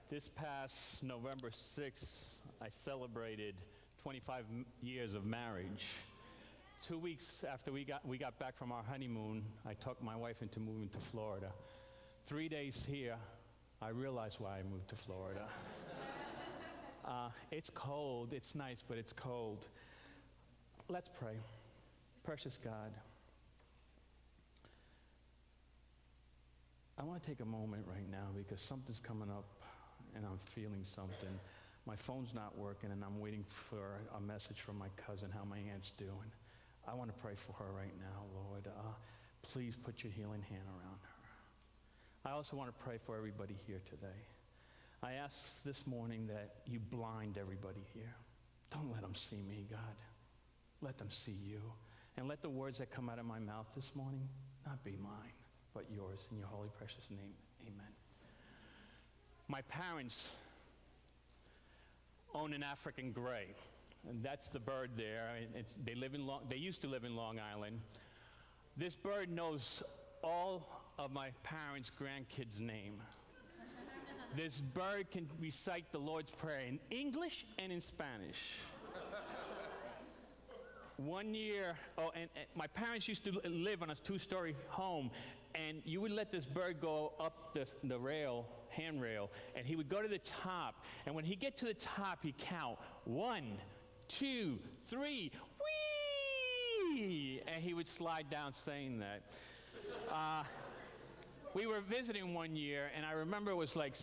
This past November 6th, I celebrated 25 years of marriage. 2 weeks after we got back from our honeymoon, I talked my wife into moving to Florida. 3 days here, I realized why I moved to Florida. It's cold, it's nice, but it's cold. Let's pray. Precious God, I want to take a moment right now because something's coming up and I'm feeling something. My phone's not working and I'm waiting for a message from my cousin, how my aunt's doing. I want to pray for her right now, Lord. Please put your healing hand around her. I also want to pray for everybody here today. I ask this morning that you blind everybody here. Don't let them see me, God. Let them see you. And let the words that come out of my mouth this morning not be mine, but yours. In your holy, precious name, amen. My parents own an African gray, and that's the bird there. They used to live in Long Island. This bird knows all of my parents' grandkids' name. This bird can recite the Lord's Prayer in English and in Spanish. One year, and my parents used to live on a two-story home, and you would let this bird go up the handrail, and he would go to the top, and when he get to the top, he'd count 1, 2, 3, whee! And he would slide down saying that. We were visiting one year, and I remember it was like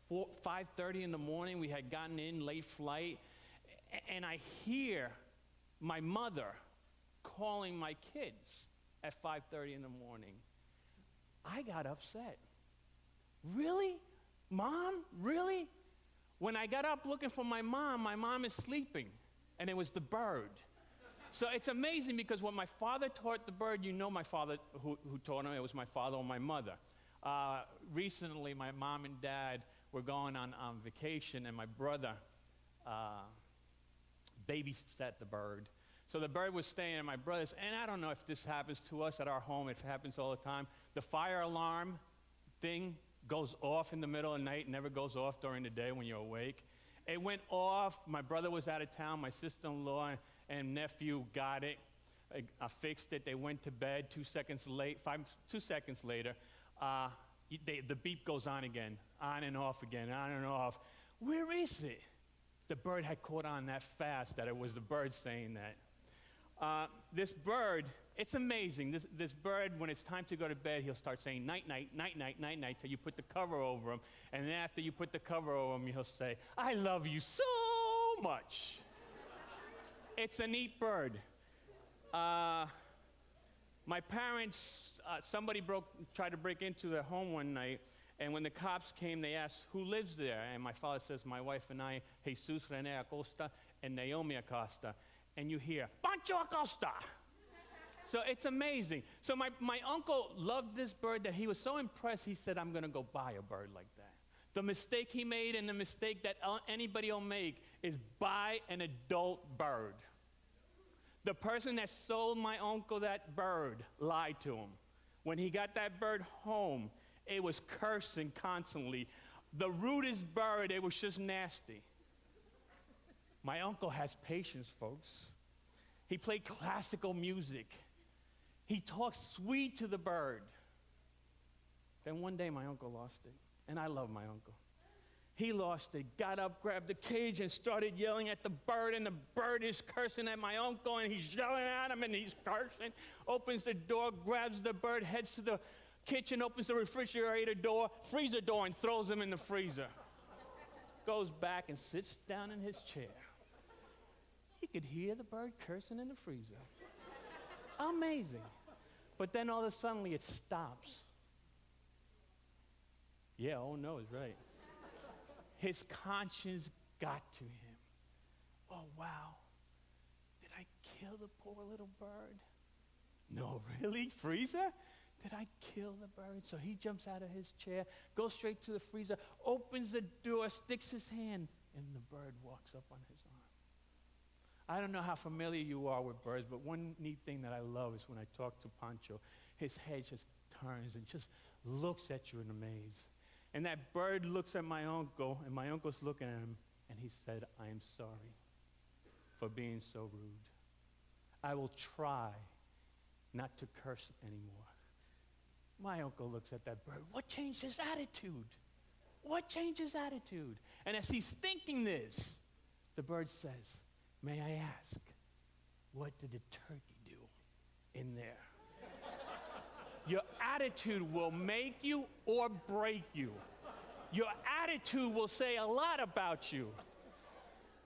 5:30 in the morning. We had gotten in, late flight, and I hear my mother calling my kids at 5:30 in the morning. I got upset. Really? Mom? Really? When I got up looking for my mom is sleeping, and it was the bird. So it's amazing because when my father taught the bird, you know my father who taught him, it was my father or my mother. Recently, my mom and dad were going on vacation, and my brother babysat the bird. So the bird was staying at my brother's, and I don't know if this happens to us at our home, it happens all the time. The fire alarm thing goes off in the middle of the night, never goes off during the day when you're awake. It went off, my brother was out of town, my sister-in-law and nephew got it. I fixed it, they went to bed 2 seconds later, the beep goes on again, on and off again, on and off. Where is it? The bird had caught on that fast that it was the bird saying that. This bird, it's amazing. This bird, when it's time to go to bed, he'll start saying night, night, night, night, night, night, till you put the cover over him. And then after you put the cover over him, he'll say, I love you so much. It's a neat bird. My parents, somebody tried to break into their home one night, and when the cops came, they asked, who lives there? And my father says, my wife and I, Jesus, Reynold Acosta, and Naomi Acosta. And you hear, Pancho Acosta. So it's amazing. So my uncle loved this bird that he was so impressed, he said, I'm going to go buy a bird like that. The mistake he made and the mistake that anybody will make is buy an adult bird. The person that sold my uncle that bird lied to him. When he got that bird home, it was cursing constantly. The rudest bird, it was just nasty. My uncle has patience, folks. He played classical music. He talked sweet to the bird. Then one day my uncle lost it, and I love my uncle. He lost it, got up, grabbed the cage, and started yelling at the bird, and the bird is cursing at my uncle, and he's yelling at him, and he's cursing. Opens the door, grabs the bird, heads to the kitchen, opens the refrigerator door, freezer door, and throws him in the freezer. Goes back and sits down in his chair. You could hear the bird cursing in the freezer. Amazing. But then all of a sudden it stops. Yeah, oh no is right. His conscience got to him. Oh wow, did I kill the poor little bird? No, really? Freezer? Did I kill the bird? So he jumps out of his chair, goes straight to the freezer, opens the door, sticks his hand, and the bird walks up on his arm. I don't know how familiar you are with birds, but one neat thing that I love is when I talk to Pancho, his head just turns and just looks at you in amaze. And that bird looks at my uncle, and my uncle's looking at him, and he said, I am sorry for being so rude. I will try not to curse anymore. My uncle looks at that bird. What changed his attitude? What changed his attitude? And as he's thinking this, the bird says, may I ask, what did the turkey do in there? Your attitude will make you or break you. Your attitude will say a lot about you.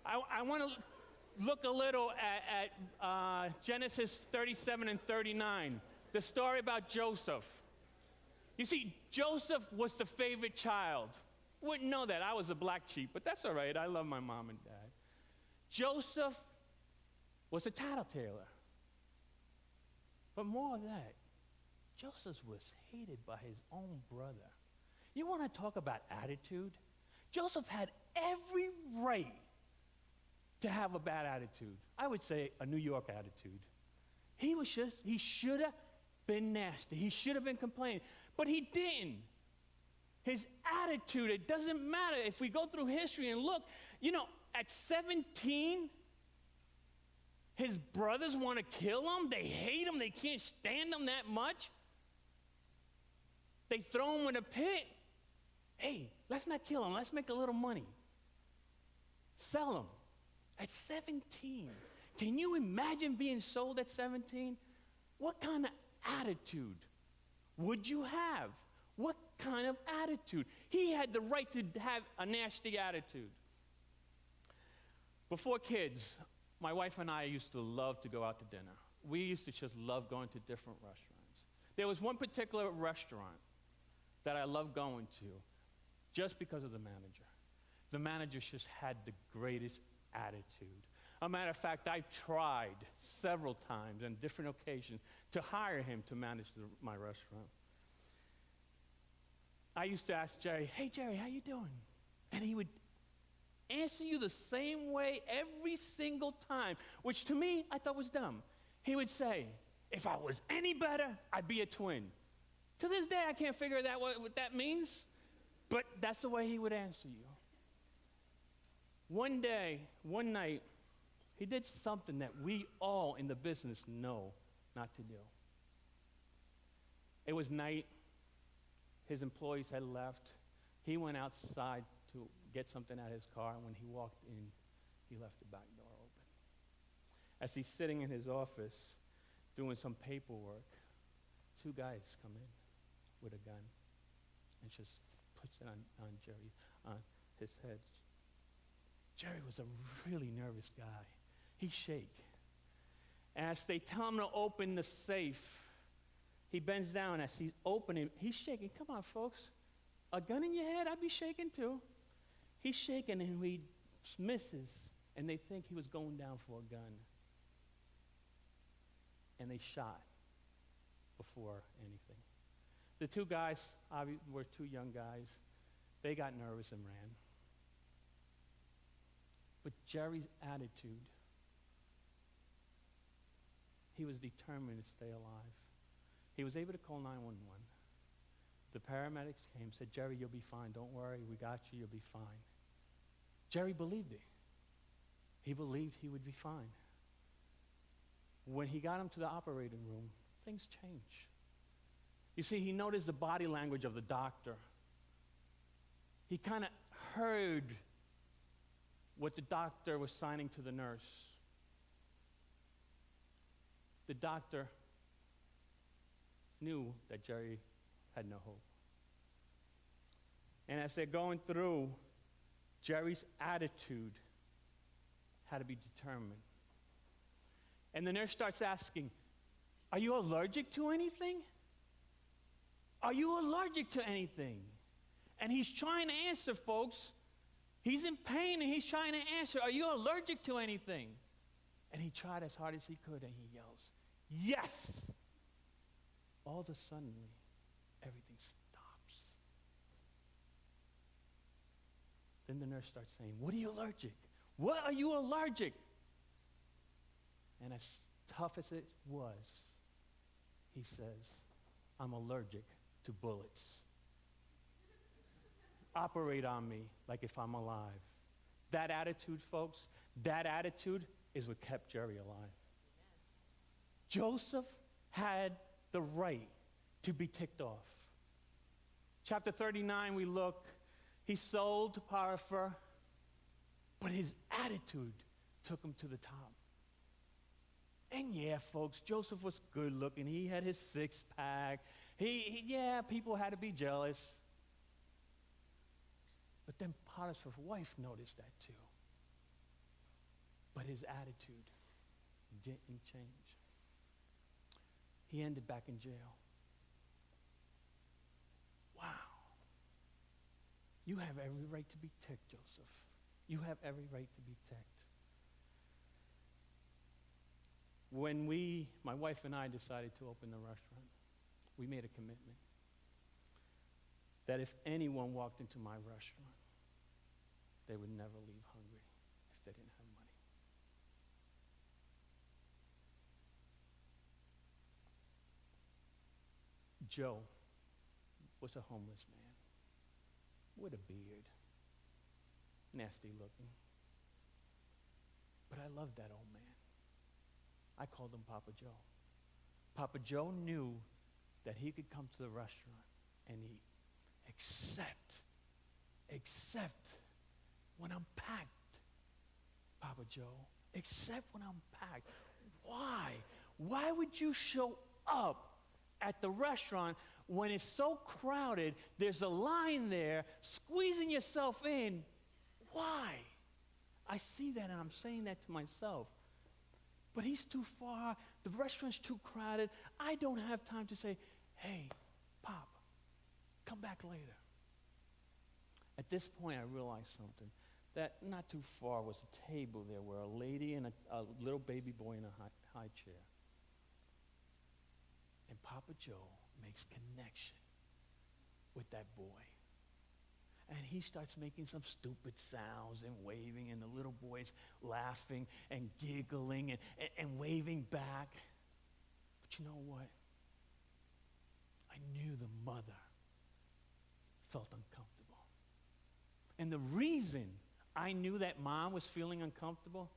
I want to look a little at Genesis 37 and 39, the story about Joseph. You see, Joseph was the favorite child. Wouldn't know that. I was a black sheep, but that's all right. I love my mom and dad. Joseph was a tattletailer. But more of that, Joseph was hated by his own brother. You want to talk about attitude? Joseph had every right to have a bad attitude. I would say a New York attitude. He should have been nasty. He should have been complaining. But he didn't. His attitude, it doesn't matter. If we go through history and look, at 17, his brothers want to kill him. They hate him. They can't stand him that much. They throw him in a pit. Hey, let's not kill him. Let's make a little money. Sell him. At 17. Can you imagine being sold at 17? What kind of attitude would you have? What kind of attitude? He had the right to have a nasty attitude. Before kids, my wife and I used to love to go out to dinner. We used to just love going to different restaurants. There was one particular restaurant that I loved going to just because of the manager. The manager just had the greatest attitude. As a matter of fact, I tried several times on different occasions to hire him to manage my restaurant. I used to ask Jerry, hey, Jerry, how you doing? And he would answer you the same way every single time, which to me, I thought was dumb. He would say, if I was any better, I'd be a twin. To this day, I can't figure out what that means, but that's the way he would answer you. One night, he did something that we all in the business know not to do. It was night. His employees had left. He went outside to get something out of his car, and when he walked in, he left the back door open. As he's sitting in his office doing some paperwork, two guys come in with a gun and just puts it on his head. Jerry was a really nervous guy. He'd shake. As they tell him to open the safe, he bends down. As he's opening, he's shaking. Come on, folks. A gun in your head? I'd be shaking too. He's shaking and he misses, and they think he was going down for a gun. And they shot before anything. The two guys were two young guys. They got nervous and ran. But Jerry's attitude, he was determined to stay alive. He was able to call 911. The paramedics came, said, Jerry, you'll be fine. Don't worry, we got you, you'll be fine. Jerry believed it. He believed he would be fine. When he got him to the operating room, things changed. You see, he noticed the body language of the doctor. He kind of heard what the doctor was signing to the nurse. The doctor knew that Jerry had no hope. And as they're going through, Jerry's attitude had to be determined. And the nurse starts asking, are you allergic to anything? Are you allergic to anything? And he's trying to answer, folks. He's in pain and he's trying to answer, are you allergic to anything? And he tried as hard as he could and he yells, yes! All of a sudden, everything stops. Then the nurse starts saying, what are you allergic? What are you allergic? And as tough as it was, he says, I'm allergic to bullets. operate on me like if I'm alive. That attitude, folks, that attitude is what kept Jerry alive. Joseph had the right to be ticked off. Chapter 39, we look, he sold to Potiphar, but his attitude took him to the top. And yeah, folks, Joseph was good looking. He had his six-pack. Yeah, people had to be jealous. But then Potiphar's wife noticed that too. But his attitude didn't change. He ended back in jail. Wow. You have every right to be ticked, Joseph. You have every right to be ticked. When my wife and I decided to open the restaurant, we made a commitment that if anyone walked into my restaurant, they would never leave hungry if they didn't have money. Joe was a homeless man with a beard, nasty looking. But I loved that old man. I called him Papa Joe. Papa Joe knew that he could come to the restaurant and eat, except when I'm packed, Papa Joe, except when I'm packed. Why? Why would you show up at the restaurant when it's so crowded, there's a line there, squeezing yourself in? Why? I see that and I'm saying that to myself. But he's too far, the restaurant's too crowded. I don't have time to say, hey, Pop, come back later. At this point, I realized something, that not too far was a table there where a lady and a little baby boy in a high chair. And Papa Joe makes connection with that boy. And he starts making some stupid sounds and waving, and the little boy's laughing and giggling and waving back. But you know what? I knew the mother felt uncomfortable. And the reason I knew that mom was feeling uncomfortable,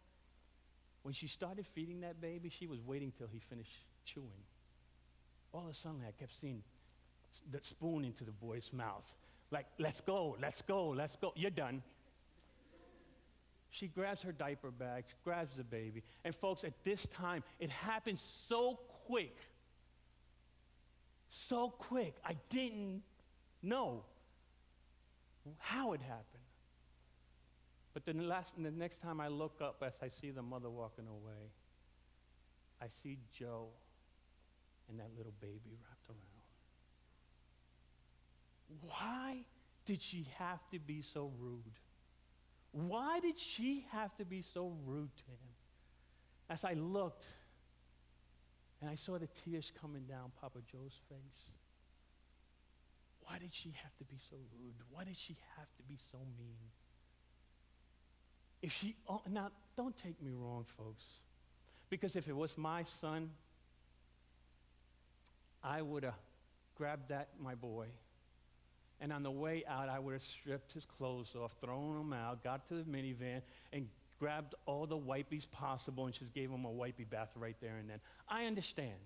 when she started feeding that baby, she was waiting till he finished chewing. All of a sudden, I kept seeing the spoon into the boy's mouth. Like, let's go, let's go, let's go. You're done. She grabs her diaper bag, grabs the baby. And folks, at this time, it happened so quick. So quick. I didn't know how it happened. But the next time I look up, as I see the mother walking away, I see Joe and that little baby wrapped around. Why did she have to be so rude? Why did she have to be so rude to him? As I looked, and I saw the tears coming down Papa Joe's face, why did she have to be so rude? Why did she have to be so mean? Now, don't take me wrong, folks, because if it was my son, I would have grabbed my boy, and on the way out, I would have stripped his clothes off, thrown him out, got to the minivan, and grabbed all the wipies possible and just gave him a wipey bath right there and then. I understand.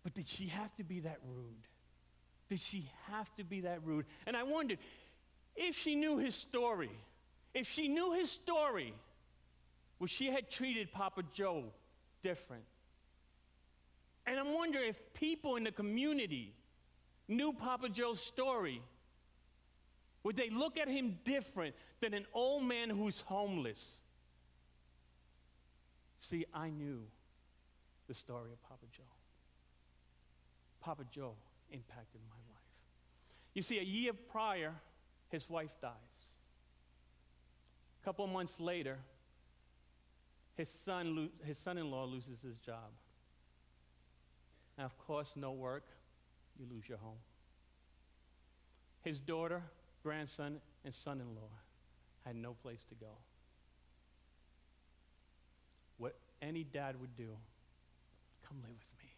But did she have to be that rude? Did she have to be that rude? And I wondered, if she knew his story, would she have treated Papa Joe different? And I'm wondering if people in the community knew Papa Joe's story, would they look at him different than an old man who's homeless? See, I knew the story of Papa Joe. Papa Joe impacted my life. You see, a year prior, his wife dies. A couple of months later, his son-in-law loses his job. Now, of course, no work, you lose your home. His daughter, grandson, and son-in-law had no place to go. What any dad would do, come live with me.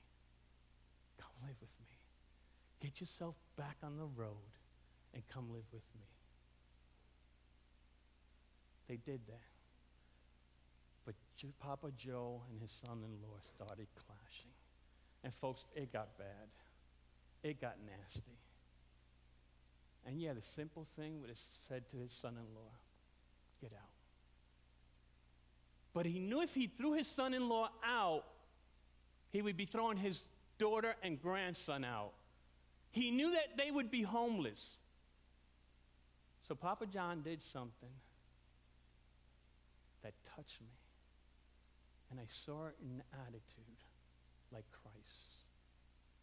Come live with me. Get yourself back on the road and come live with me. They did that. But Papa Joe and his son-in-law started clashing. And folks, it got bad. It got nasty. And yeah, the simple thing would have said to his son-in-law, get out. But he knew if he threw his son-in-law out, he would be throwing his daughter and grandson out. He knew that they would be homeless. So Papa John did something that touched me. And I saw it in attitude like Christ.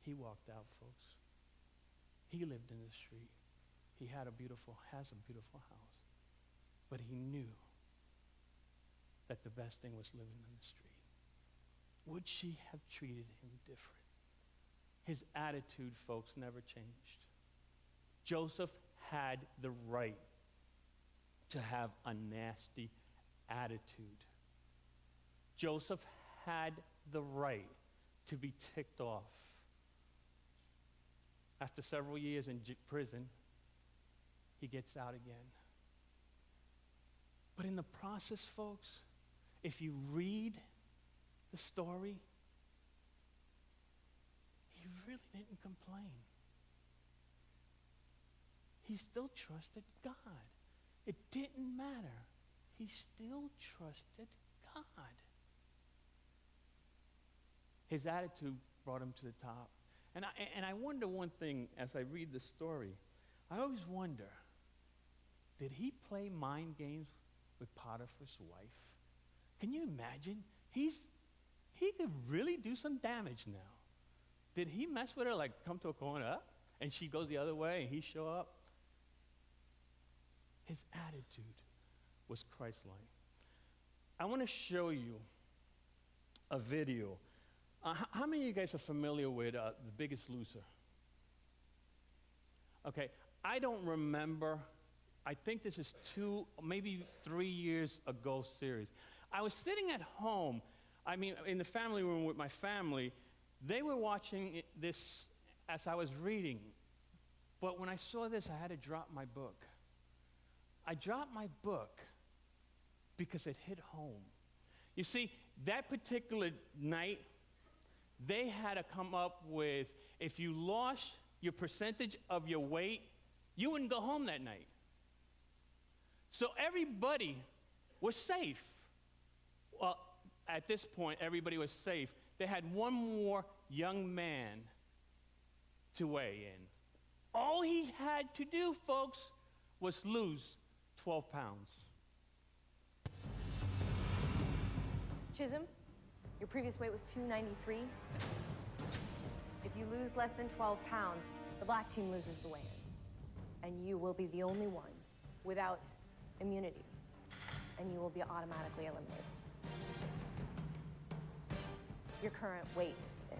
He walked out, folks. He lived in the street. He has a beautiful house. But he knew that the best thing was living in the street. Would she have treated him different? His attitude, folks, never changed. Joseph had the right to have a nasty attitude. Joseph had the right to be ticked off. After several years in prison, he gets out again. But in the process, folks, if you read the story, he really didn't complain. He still trusted God. It didn't matter. He still trusted God. His attitude brought him to the top. And I wonder one thing as I read the story. I always wonder, did he play mind games with Potiphar's wife? Can you imagine? He could really do some damage now. Did he mess with her, like come to a corner, and she goes the other way, and he show up? His attitude was Christ-like. I want to show you a video. How many of you guys are familiar with The Biggest Loser? Okay, I don't remember. I think this is 2, maybe 3 years ago series. I was sitting at home, in the family room with my family. They were watching this as I was reading. But when I saw this, I had to drop my book. I dropped my book because it hit home. You see, that particular night, they had to come up with, if you lost your percentage of your weight, you wouldn't go home that night. So everybody was safe. Well, at this point, everybody was safe. They had one more young man to weigh in. All he had to do, folks, was lose 12 pounds. Chisholm, your previous weight was 293. If you lose less than 12 pounds, the black team loses the weigh-in. And you will be the only one without immunity. And you will be automatically eliminated. Your current weight is.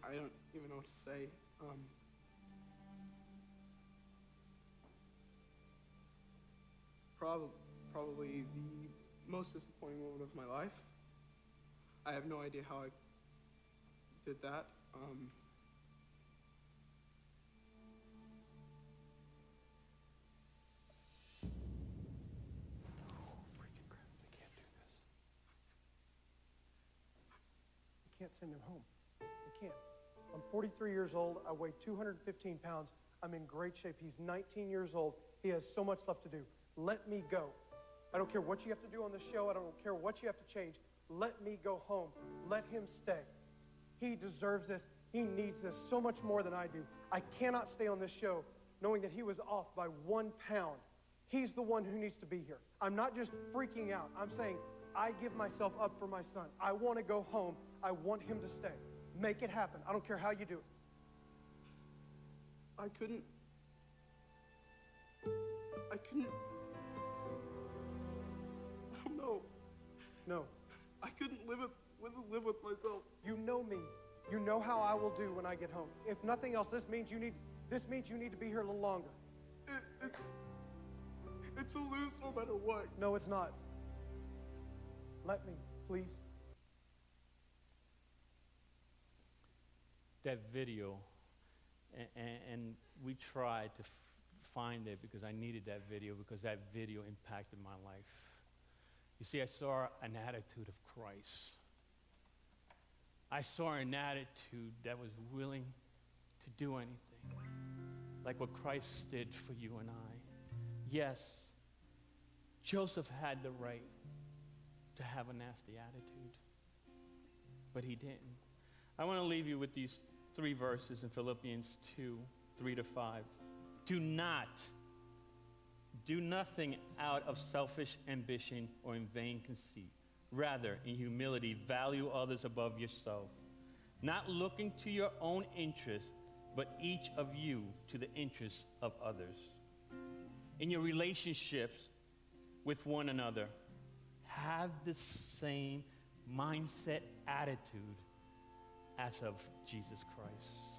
I don't even know what to say. Probably the most disappointing moment of my life. I have no idea how I did that. Freaking crap, they can't do this. You can't send him home. You can't. I'm 43 years old. I weigh 215 pounds. I'm in great shape. He's 19 years old. He has so much left to do. Let me go. I don't care what you have to do on the show. I don't care what you have to change. Let me go home. Let him stay. He deserves this. He needs this so much more than I do. I cannot stay on this show knowing that he was off by 1 pound. He's the one who needs to be here. I'm not just freaking out. I'm saying, I give myself up for my son. I want to go home. I want him to stay. Make it happen. I don't care how you do it. I couldn't. I don't know. No. I couldn't live with myself. You know me. You know how I will do when I get home. If nothing else, this means you need to be here a little longer. It's a lose no matter what. No, it's not. Let me, please. That video, and we tried to find it because I needed that video because that video impacted my life. You see, I saw an attitude of Christ. I saw an attitude that was willing to do anything, like what Christ did for you and I. Yes, Joseph had the right to have a nasty attitude, but he didn't. I want to leave you with these 3 verses in Philippians 2, 3-5. Do nothing out of selfish ambition or in vain conceit. Rather, in humility, value others above yourself, not looking to your own interest, but each of you to the interests of others. In your relationships with one another, have the same mindset, attitude as of Jesus Christ.